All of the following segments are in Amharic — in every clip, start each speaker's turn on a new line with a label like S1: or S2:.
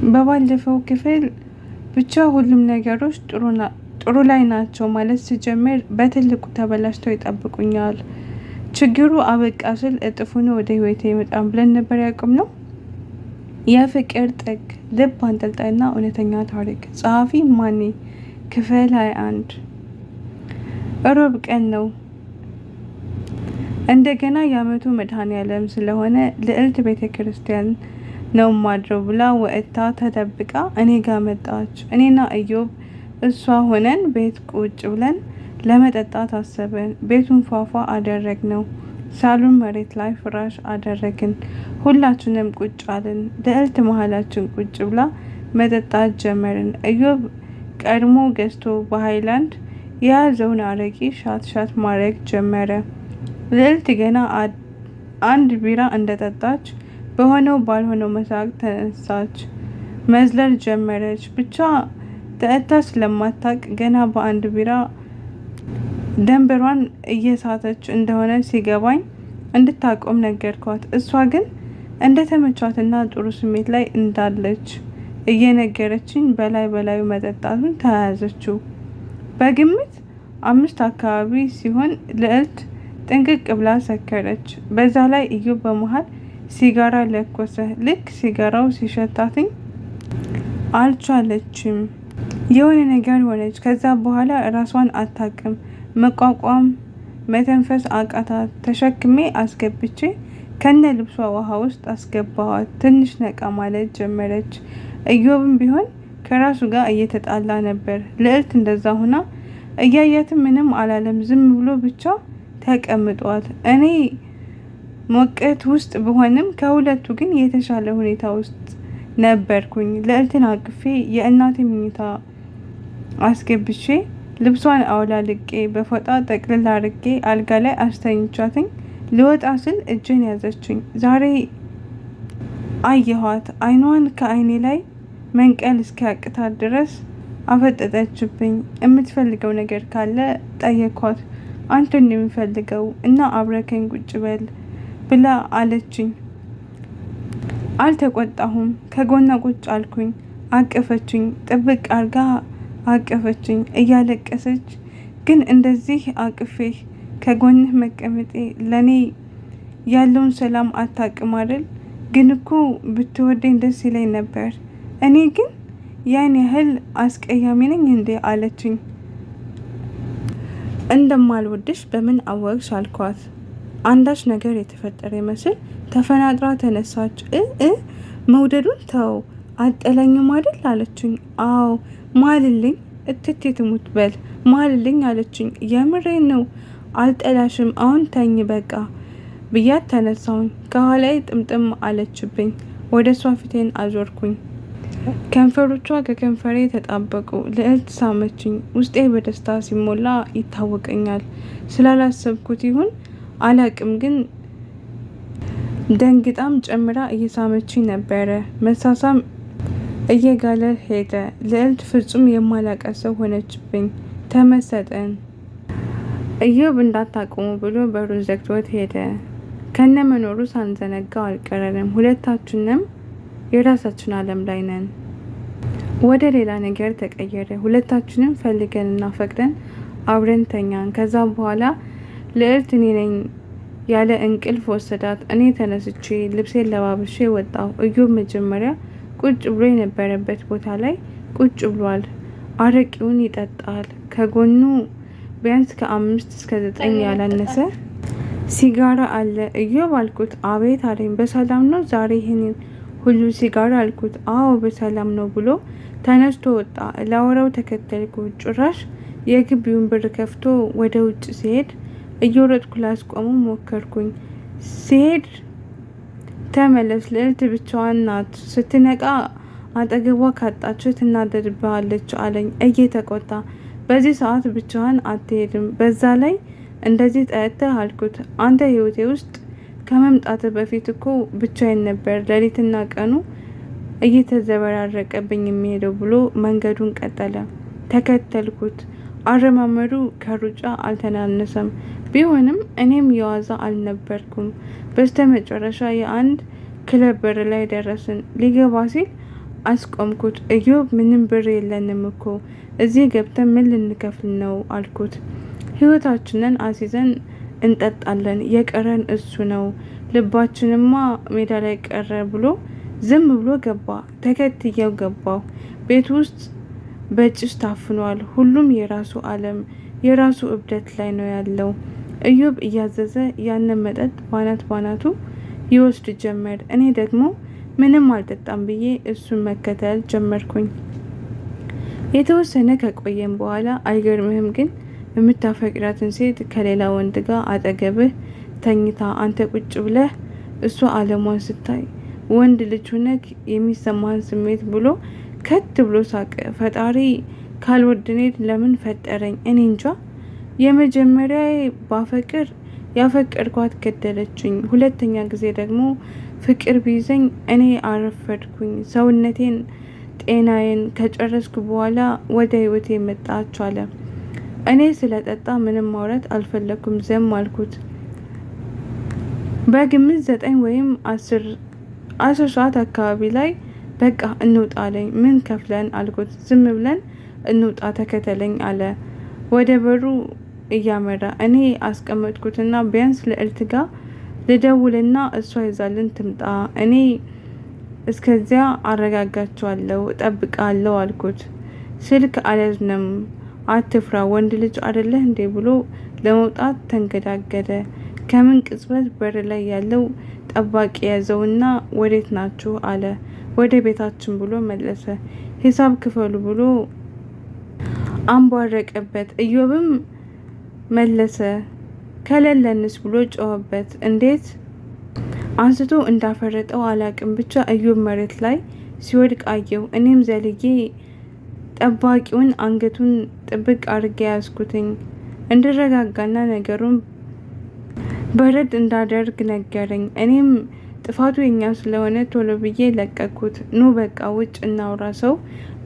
S1: በባለፈው ክፍል ብቻ ሁሉም ነገሮች ጥሩ ላይ ናቸው ማለት ሲጀምር በትልቁ ተበላሽተው ይጠብቁኛል። ችግሩ አበቃ ስል እጥፉን ወደ ህይወቴ ይመጣል ብለን ነበር ያቆምነው። የፍቅር ጥግ ልብ አንጠልጣይና እውነተኛ ታሪክ። ጸሐፊ ማኔ። ክፍል 21 እሮብ ቀን ነው። እንደገና የዓመቱ መድኃኔዓለም ስለሆነ ልዕልት ቤተ ክርስቲያን ነው ማድረው ብላ ወጥታ ተደብቃ እኔ ጋር መጣች። እኔና ኢዮብ እሷ ሆነን ቤት ቁጭ ብለን ለመጠጣት አሰብን። ቤቱን ፏፏ አደረግነው። ሳሎን መሬት ላይ ፍራሽ አደረግን። ሁላችንም ቁጭ አልን። ልዕልት መሀላችን ቁጭ ብላ መጠጣት ጀመርን። ኢዮብ ቀድሞ ገዝቶ በሃይላንድ የያዘውን አረቂ ሻት ማድረግ ጀመረ። ልዕልት ገና አንድ ቢራ እንደጠጣች በሆነው ባልሆነው መሳቅ ተነሳች፣ መዝለል ጀመረች። ብቻ ጠጥታ ስለማታቅ ገና በአንድ ቢራ ደንበሯን እየሳተች እንደሆነ ሲገባኝ እንድታቆም ነገርኳት። እሷ ግን እንደተመቻትና ጥሩ ስሜት ላይ እንዳለች እየነገረችኝ በላዩ መጠጣቱን ተያያዘችው። በግምት 5 አካባቢ ሲሆን ልዕልት ጥንቅቅ ብላ ሰከረች። በዛ ላይ ኢዮብ በመሃል ሲጋራ ለኮሰ። ልክ ሲጋራው ሲሸታትኝ አልቻለችም። የሆነ ነገር ሆነች። ከዛ በኋላ ራሷን አታቅም። መቋቋም መተንፈስ አቃታት። ተሸክሜ አስገብቼ ከነ ልብሷ ውሃ ውስጥ አስገባኋት። ትንሽ ነቃ ማለት ጀመረች። ኢዮብም ቢሆን ከራሱ ጋር እየተጣላ ነበር። ልዕልት እንደዛ ሆና እያያትም ምንም አላለም። ዝም ብሎ ብቻ ተቀምጧል። እኔ ሞቀት ውስጥ ብሆንም ከሁለቱ ግን የተሻለ ሁኔታ ውስጥ ነበርኩኝ። ልዕልትን አቅፌ የእናቴ መኝታ አስገብቼ ልብሷን አውላልቄ በፎጣ ጠቅልል አርጌ አልጋ ላይ አስተኝቻትኝ ልወጣ ስል እጄን ያዘችኝ። ዛሬ አየኋት። አይኗን ከአይኔ ላይ መንቀል እስኪያቅታት ድረስ አፈጠጠችብኝ። የምትፈልገው ነገር ካለ ጠየኳት። አንተን የሚፈልገው እና አብረከኝ ቁጭ በል ብላ አለችኝ። አልተቆጣሁም። ከጎና ቁጭ አልኩኝ። አቀፈችኝ። ጥብቅ አርጋ አቀፈችኝ እያለቀሰች። ግን እንደዚህ አቅፌህ ከጎንህ መቀመጤ ለኔ ያለውን ሰላም አታውቅም አይደል? ግን እኮ ብትወደኝ ደስ ይለኝ ነበር። እኔ ግን ያን ያህል አስቀያሚ ነኝ እንዴ አለችኝ። እንደማልወድሽ በምን አወቅሽ አልኳት። አንዳች ነገር የተፈጠረ ይመስል ተፈናጥራ ተነሳች። መውደዱን ተው አጠለኝም አይደል አለችኝ። አዎ ማልልኝ እትቴ ትሙት በል ማልልኝ አለችኝ። የምሬን ነው አልጠላሽም፣ አሁን ተኝ በቃ ብያት ተነሳሁኝ። ከኋላዬ ጥምጥም አለችብኝ። ወደ እሷ ፊቴን አዞርኩኝ። ከንፈሮቿ ከከንፈሬ ተጣበቁ። ልዕልት ሳመችኝ። ውስጤ በደስታ ሲሞላ ይታወቀኛል። ስላላሰብኩት ይሁን አላቅም፣ ግን ደንግጣም ጨምራ እየሳመችኝ ነበረ። መሳሳም እየጋለ ሄደ። ልዕልት ፍጹም የማላቀት ሰው ሆነችብኝ። ተመሰጠን። ኢዮብ እንዳታቆሙ ብሎ በሩን ዘግቶት ሄደ። ከነ መኖሩ ሳንዘነጋው አልቀረንም። ሁለታችንም የራሳችን ዓለም ላይ ነን። ወደ ሌላ ነገር ተቀየረ። ሁለታችንም ፈልገንና ፈቅደን አብረን ተኛን። ከዛ በኋላ ልዕልት እኔ ነኝ ያለ እንቅልፍ ወሰዳት። እኔ ተነስቼ ልብሴን ለባብሼ ወጣሁ። ኢዮብ መጀመሪያ ቁጭ ብሎ የነበረበት ቦታ ላይ ቁጭ ብሏል። አረቂውን ይጠጣል። ከጎኑ ቢያንስ ከ5 እስከ 9 ያላነሰ ሲጋራ አለ። ኢዮብ አልኩት። አቤት አለኝ። በሰላም ነው ዛሬ ይሄንን ሁሉ ሲጋራ አልኩት። አዎ በሰላም ነው ብሎ ተነስቶ ወጣ። ላወራው ተከተልኩ። ጭራሽ የግቢውን በር ከፍቶ ወደ ውጭ ሲሄድ እየወረድኩ ላስቆመው ሞከርኩኝ። ሲሄድ ተመለስ፣ ልዕልት ብቻዋን ናት፣ ስትነቃ አጠገቧ ካጣችው ትናደድብሃለች አለኝ እየተቆጣ። በዚህ ሰዓት ብቻዋን አትሄድም፣ በዛ ላይ እንደዚህ ጠጥተህ አልኩት። አንተ ህይወቴ ውስጥ ከመምጣት በፊት እኮ ብቻዬን ነበር ሌሊትና ቀኑ እየተዘበራረቀብኝ የሚሄደው ብሎ መንገዱን ቀጠለ። ተከተልኩት። አረማመዱ ከሩጫ አልተናነሰም። ቢሆንም እኔም የዋዛ አልነበርኩም። በስተ መጨረሻ የአንድ ክለብ በር ላይ ደረስን። ሊገባ ሲል አስቆምኩት። እዮብ ምንም ብር የለንም እኮ እዚህ ገብተን ምን ልንከፍል ነው አልኩት። ህይወታችንን አስይዘን እንጠጣለን፣ የቀረን እሱ ነው። ልባችንማ ሜዳ ላይ ቀረ ብሎ ዝም ብሎ ገባ። ተከትየው ገባሁ። ቤት ውስጥ በጭስ ታፍኗል። ሁሉም የራሱ ዓለም የራሱ እብደት ላይ ነው ያለው። እዮብ እያዘዘ ያንን መጠጥ ባናት ባናቱ ይወስድ ጀመር። እኔ ደግሞ ምንም አልጠጣም ብዬ እሱን መከተል ጀመርኩኝ። የተወሰነ ከቆየም በኋላ አይገርምህም ግን የምታፈቅራትን ሴት ከሌላ ወንድ ጋር አጠገብህ ተኝታ አንተ ቁጭ ብለህ እሷ ዓለሟን ስታይ ወንድ ልጅ ሆነህ የሚሰማህን ስሜት ብሎ ከት ብሎ ሳቀ። ፈጣሪ ካልወደኔት ለምን ፈጠረኝ? እኔ እንጃ። የመጀመሪያ ባፈቅር ያፈቀርኳት ገደለችኝ። ሁለተኛ ጊዜ ደግሞ ፍቅር ቢይዘኝ እኔ አረፈድኩኝ። ሰውነቴን ጤናዬን ከጨረስኩ በኋላ ወደ ህይወቴ መጣች አለ። እኔ ስለጠጣ ምንም ማውራት አልፈለኩም። ዘም አልኩት። በግምት 9 ወይም 10 ሰዓት አካባቢ ላይ በቃ እንውጣ አለኝ። ምን ከፍለን አልኩት። ዝም ብለን እንውጣ ተከተለኝ አለ ወደ በሩ እያመራ። እኔ አስቀመጥኩትና ቢያንስ ልዕልት ጋር ልደውልና እሷ ይዛልን ትምጣ፣ እኔ እስከዚያ አረጋጋቸዋለሁ፣ እጠብቃለሁ አልኩት። ስልክ አልያዝንም፣ አትፍራ፣ ወንድ ልጅ አይደለህ እንዴ ብሎ ለመውጣት ተንገዳገደ። ከምን ቅጽበት በር ላይ ያለው ጠባቂ ያዘውና ወዴት ናችሁ አለ። ወደ ቤታችን ብሎ መለሰ። ሂሳብ ክፈሉ ብሎ አንቧረቀበት። እዮብም መለሰ ከሌለንስ ብሎ ጮኸበት። እንዴት አንስቶ እንዳፈረጠው አላቅም፣ ብቻ እዮብ መሬት ላይ ሲወድቅ አየው። እኔም ዘልዬ ጠባቂውን አንገቱን ጥብቅ አርጌ ያዝኩትኝ። እንድረጋጋና ነገሩን በረድ እንዳደርግ ነገረኝ። እኔም ጥፋቱ የኛ ስለሆነ ቶሎ ብዬ ለቀኩት። ኑ በቃ ውጭ እናውራ፣ ሰው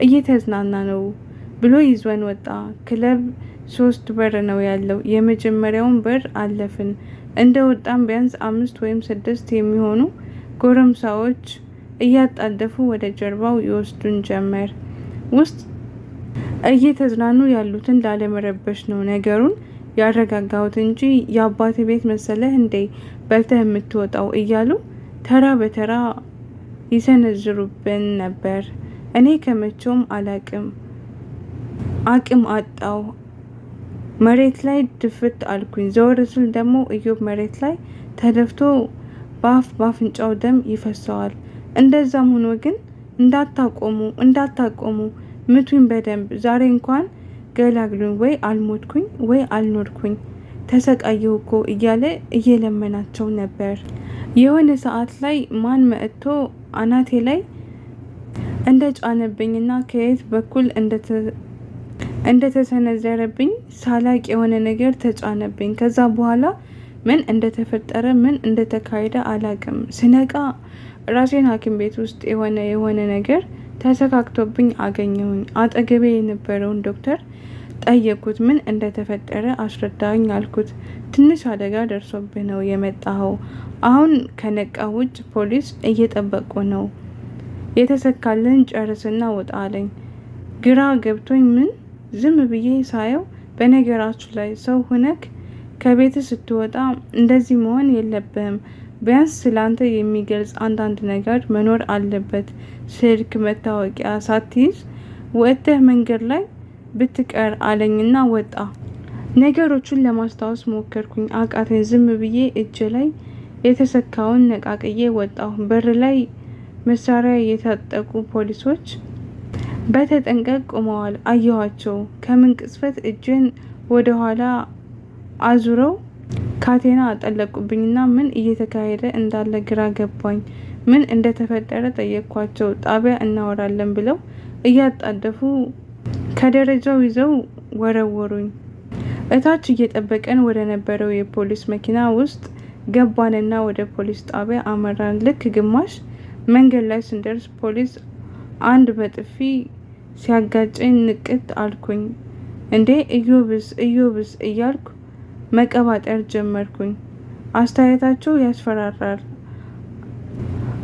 S1: እየተዝናና ነው ብሎ ይዞን ወጣ። ክለብ 3 በር ነው ያለው። የመጀመሪያውን በር አለፍን። እንደ ወጣም ቢያንስ 5 ወይም 6 የሚሆኑ ጎረምሳዎች እያጣደፉ ወደ ጀርባው ይወስዱን ጀመር። ውስጥ እየተዝናኑ ያሉትን ላለመረበሽ ነው ነገሩን ያረጋጋሁት እንጂ የአባቴ ቤት መሰለህ እንዴ በልተህ የምትወጣው እያሉ ተራ በተራ ይሰነዝሩብን ነበር። እኔ ከመቼውም አቅም አጣው። መሬት ላይ ድፍት አልኩኝ። ዘወር ስል ደግሞ እዮብ መሬት ላይ ተደፍቶ በአፍንጫው ደም ይፈሰዋል። እንደዛም ሆኖ ግን እንዳታቆሙ ምቱኝ በደንብ ዛሬ እንኳን ገላግሉኝ፣ ወይ አልሞትኩኝ ወይ አልኖርኩኝ፣ ተሰቃየሁ እኮ እያለ እየለመናቸው ነበር። የሆነ ሰዓት ላይ ማን መጥቶ አናቴ ላይ እንደ ጫነብኝና ከየት በኩል እንደተሰነዘረብኝ ሳላቅ የሆነ ነገር ተጫነብኝ። ከዛ በኋላ ምን እንደተፈጠረ ምን እንደተካሄደ አላቅም። ስነቃ ራሴን ሐኪም ቤት ውስጥ የሆነ ነገር ተሰካክቶብኝ አገኘሁኝ። አጠገቤ የነበረውን ዶክተር ጠየኩት። ምን እንደተፈጠረ አስረዳኝ አልኩት። ትንሽ አደጋ ደርሶብህ ነው የመጣኸው። አሁን ከነቃ ውጭ ፖሊስ እየጠበቁ ነው። የተሰካልን ጨርስና ውጣ አለኝ። ግራ ገብቶኝ ምን ዝም ብዬ ሳየው፣ በነገራችሁ ላይ ሰው ሁነክ ከቤት ስትወጣ እንደዚህ መሆን የለብህም። ቢያንስ ስላንተ የሚገልጽ አንዳንድ ነገር መኖር አለበት። ስልክ፣ መታወቂያ ሳትይዝ ወጥተህ መንገድ ላይ ብትቀር አለኝና ወጣ። ነገሮቹን ለማስታወስ ሞከርኩኝ፣ አቃተኝ። ዝም ብዬ እጅ ላይ የተሰካውን ነቃቅዬ ወጣሁ። በር ላይ መሳሪያ የታጠቁ ፖሊሶች በተጠንቀቅ ቆመዋል። አየኋቸው። ከምን ቅጽበት እጄን ወደ ኋላ አዙረው ካቴና አጠለቁብኝና ምን እየተካሄደ እንዳለ ግራ ገባኝ። ምን እንደተፈጠረ ጠየቅኳቸው። ጣቢያ እናወራለን ብለው እያጣደፉ ከደረጃው ይዘው ወረወሩኝ። እታች እየጠበቀን ወደ ነበረው የፖሊስ መኪና ውስጥ ገባንና ወደ ፖሊስ ጣቢያ አመራን። ልክ ግማሽ መንገድ ላይ ስንደርስ ፖሊስ አንድ በጥፊ ሲያጋጨኝ ንቅት አልኩኝ። እንዴ እዮብስ እያልኩ መቀባጠር ጀመርኩኝ። አስተያየታቸው ያስፈራራል።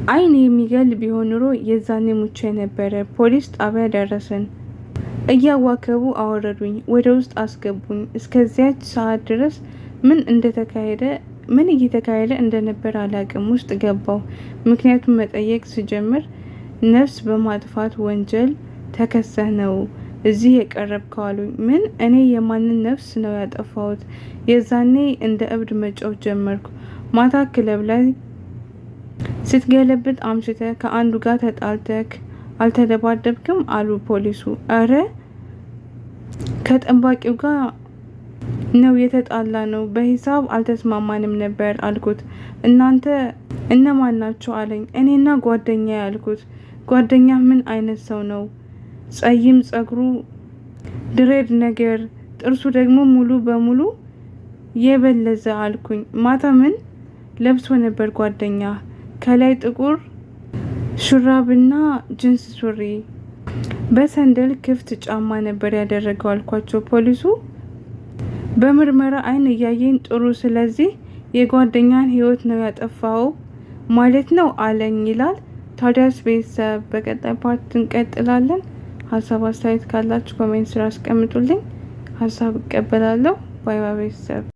S1: አይን የሚገል ቢሆን ኑሮ የዛኔ ሙቼ ነበረ። ፖሊስ ጣቢያ ደረስን። እያዋከቡ አወረዱኝ፣ ወደ ውስጥ አስገቡኝ። እስከዚያች ሰዓት ድረስ ምን እየተካሄደ እንደነበር አላቅም። ውስጥ ገባው። ምክንያቱም መጠየቅ ስጀምር ነፍስ በማጥፋት ወንጀል ተከሰህ ነው እዚህ የቀረብከው አሉኝ። ምን? እኔ የማንን ነፍስ ነው ያጠፋሁት? የዛኔ እንደ እብድ መጫወት ጀመርኩ። ማታ ክለብ ላይ ስትገለብጥ አምሽተህ ከአንዱ ጋር ተጣልተክ አልተደባደብክም? አሉ ፖሊሱ። እረ ከጠባቂው ጋር ነው የተጣላ ነው። በሂሳብ አልተስማማንም ነበር አልኩት። እናንተ እነማን ናችሁ አለኝ። እኔና ጓደኛ ያልኩት። ጓደኛ ምን አይነት ሰው ነው? ጸይም፣ ጸጉሩ ድሬድ ነገር፣ ጥርሱ ደግሞ ሙሉ በሙሉ የበለዘ አልኩኝ። ማታ ምን ለብሶ ነበር ጓደኛ? ከላይ ጥቁር ሹራብና ጅንስ ሱሪ፣ በሰንደል ክፍት ጫማ ነበር ያደረገው አልኳቸው። ፖሊሱ በምርመራ አይን እያየኝ ጥሩ፣ ስለዚህ የጓደኛን ህይወት ነው ያጠፋው ማለት ነው አለኝ ይላል። ታዲያስ ቤተሰብ በቀጣይ ፓርት እንቀጥላለን። ሀሳብ አስተያየት ካላችሁ ኮሜንት ስራ አስቀምጡልኝ። ሀሳብ እቀበላለሁ። ባይ ባይ ቤተሰብ።